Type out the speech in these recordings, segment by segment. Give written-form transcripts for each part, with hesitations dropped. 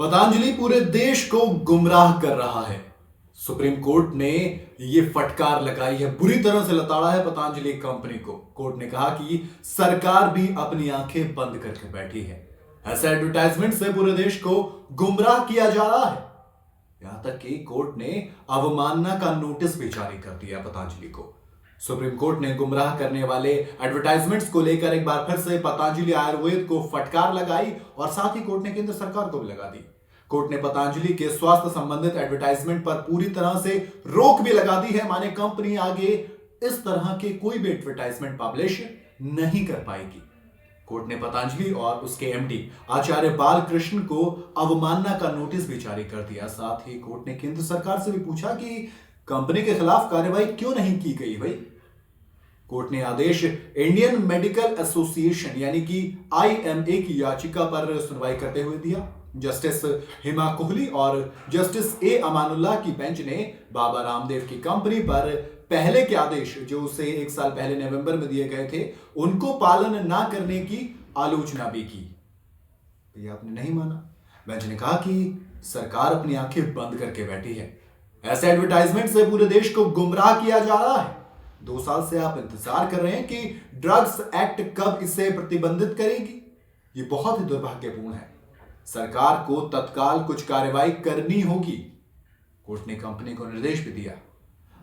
पतंजलि पूरे देश को गुमराह कर रहा है। सुप्रीम कोर्ट ने ये फटकार लगाई है, बुरी तरह से लताड़ा है पतंजलि कंपनी को। कोर्ट ने कहा कि सरकार भी अपनी आंखें बंद करके बैठी है। ऐसे एडवर्टाइजमेंट से पूरे देश को गुमराह किया जा रहा है। यहां तक कि कोर्ट ने अवमानना का नोटिस भी जारी कर दिया पतंजलि को। सुप्रीम कोर्ट ने गुमराह करने वाले एडवर्टाइजमेंट्स को लेकर एक बार फिर से पतंजलि आयुर्वेद को फटकार लगाई और साथ ही कोर्ट ने केंद्र सरकार को भी लगा दी। कोर्ट ने पतंजलि के स्वास्थ्य संबंधित एडवर्टाइजमेंट पर पूरी तरह से रोक भी लगा दी है। माने कंपनी आगे इस तरह के कोई भी एडवर्टाइजमेंट पब्लिश नहीं कर पाएगी। कोर्ट ने पतंजलि और उसके एमडी आचार्य बालकृष्ण को अवमानना का नोटिस भी जारी कर दिया। साथ ही कोर्ट ने केंद्र सरकार से भी पूछा कि कंपनी के खिलाफ कार्रवाई क्यों नहीं की गई भाई। कोर्ट ने आदेश इंडियन मेडिकल एसोसिएशन यानी कि आईएमए की याचिका पर सुनवाई करते हुए दिया। जस्टिस हिमा कोहली और जस्टिस ए अमानुल्लाह की बेंच ने बाबा रामदेव की कंपनी पर पहले के आदेश जो उसे एक साल पहले नवंबर में दिए गए थे उनको पालन ना करने की आलोचना भी की। ये आपने नहीं माना। बेंच ने कहा कि सरकार अपनी आंखें बंद करके बैठी है। ऐसे एडवर्टाइजमेंट से पूरे देश को गुमराह किया जा रहा है। 2 साल से आप इंतजार कर रहे हैं कि ड्रग्स एक्ट कब इसे प्रतिबंधित करेगी। ये बहुत ही दुर्भाग्यपूर्ण है। सरकार को तत्काल कुछ कार्रवाई करनी होगी। कोर्ट ने कंपनी को निर्देश भी दिया।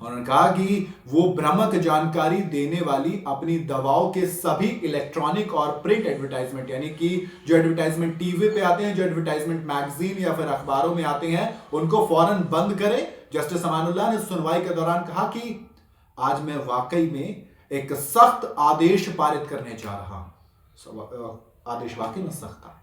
उन्होंने कहा कि वो भ्रामक जानकारी देने वाली अपनी दवाओं के सभी इलेक्ट्रॉनिक और प्रिंट एडवर्टाइजमेंट यानी कि जो एडवर्टाइजमेंट टीवी पे आते हैं, जो एडवर्टाइजमेंट मैगजीन या फिर अखबारों में आते हैं, उनको फौरन बंद करें। जस्टिस अमानुल्लाह ने सुनवाई के दौरान कहा कि आज मैं वाकई में एक सख्त आदेश पारित करने जा रहा हूं। आदेश वाकई में सख्त था।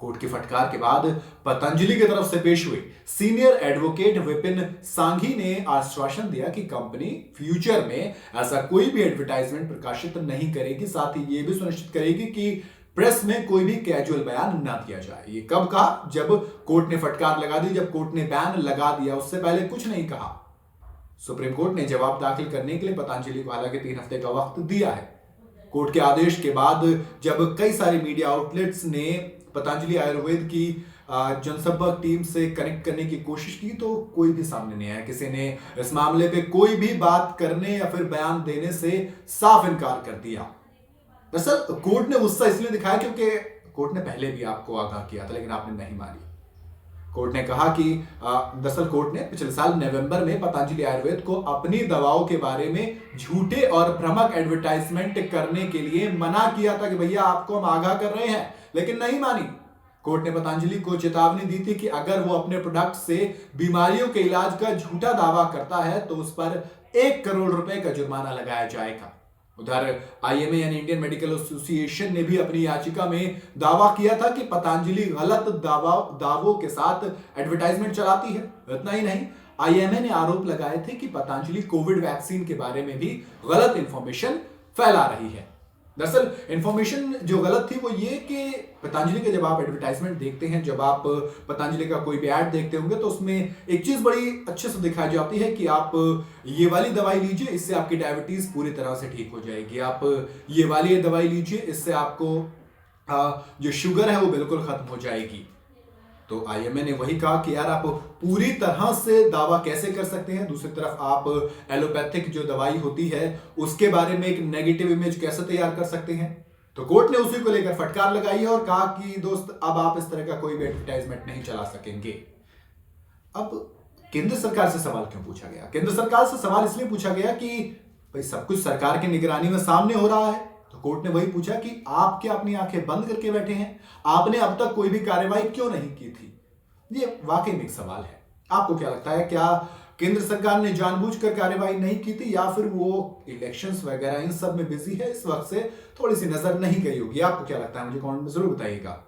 कोर्ट की फटकार के बाद पतंजलि की तरफ से पेश हुए सीनियर एडवोकेट विपिन सांघी ने आश्वासन दिया कि कंपनी फ्यूचर में ऐसा कोई भी एडवर्टाइजमेंट प्रकाशित नहीं करेगी। साथ ही यह भी सुनिश्चित करेगी कि प्रेस में कोई भी कैजुअल बयान ना दिया जाए। ये कब कहा? जब कोर्ट ने फटकार लगा दी, जब कोर्ट ने बैन लगा दिया, उससे पहले कुछ नहीं कहा। सुप्रीम कोर्ट ने जवाब दाखिल करने के लिए पतंजलि को हालांकि 3 हफ्ते का वक्त दिया है। कोर्ट के आदेश के बाद जब कई सारे मीडिया आउटलेट्स ने पतंजलि आयुर्वेद की जनसंपर्क टीम से कनेक्ट करने की कोशिश की तो कोई भी सामने नहीं आया। किसी ने इस मामले पे कोई भी बात करने या फिर बयान देने से साफ इनकार कर दिया। दरअसल कोर्ट ने गुस्सा इसलिए दिखाया क्योंकि कोर्ट ने पहले भी आपको आगाह किया था लेकिन आपने नहीं मानी। कोर्ट ने कहा कि दरअसल कोर्ट ने पिछले साल नवंबर में पतंजलि आयुर्वेद को अपनी दवाओं के बारे में झूठे और भ्रामक एडवर्टाइजमेंट करने के लिए मना किया था कि भैया आपको हम आगाह कर रहे हैं, लेकिन नहीं मानी। कोर्ट ने पतंजलि को चेतावनी दी थी कि अगर वो अपने प्रोडक्ट से बीमारियों के इलाज का झूठा दावा करता है तो उस पर 1 करोड़ रुपए का जुर्माना लगाया जाएगा। उधर आईएमए यानी इंडियन मेडिकल एसोसिएशन ने भी अपनी याचिका में दावा किया था कि पतंजलि गलत दावों के साथ एडवर्टाइजमेंट चलाती है। इतना ही नहीं, आईएमए ने आरोप लगाए थे कि पतंजलि कोविड वैक्सीन के बारे में भी गलत इंफॉर्मेशन फैला रही है। दरअसल इंफॉर्मेशन जो गलत थी वो ये कि पतंजलि के जब आप एडवर्टाइजमेंट देखते हैं, जब आप पतंजलि का कोई भी ऐड देखते होंगे तो उसमें एक चीज बड़ी अच्छे से दिखाई जाती है कि आप ये वाली दवाई लीजिए, इससे आपकी डायबिटीज पूरी तरह से ठीक हो जाएगी। आप ये वाली दवाई लीजिए, इससे आपको जो शुगर है वो बिल्कुल खत्म हो जाएगी। तो आईएमए ने वही कहा कि यार आप पूरी तरह से दावा कैसे कर सकते हैं, दूसरी तरफ आप एलोपैथिक जो दवाई होती है उसके बारे में एक नेगेटिव इमेज कैसे तैयार कर सकते हैं। तो कोर्ट ने उसी को लेकर फटकार लगाई है और कहा कि दोस्त अब आप इस तरह का कोई भी एडवर्टाइजमेंट नहीं चला सकेंगे। अब केंद्र सरकार से सवाल क्यों पूछा गया? केंद्र सरकार से सवाल इसलिए पूछा गया कि भाई सब कुछ सरकार की निगरानी में सामने हो रहा है। तो कोर्ट ने वही पूछा कि आप क्या अपनी आंखें बंद करके बैठे हैं? आपने अब तक कोई भी कार्रवाई क्यों नहीं की थी? ये वाकई में एक सवाल है। आपको क्या लगता है, क्या केंद्र सरकार ने जानबूझकर कार्रवाई नहीं की थी या फिर वो इलेक्शंस वगैरह इन सब में बिजी है, इस वक्त से थोड़ी सी नजर नहीं गई होगी? आपको क्या लगता है? मुझे कमेंट में जरूर बताइएगा।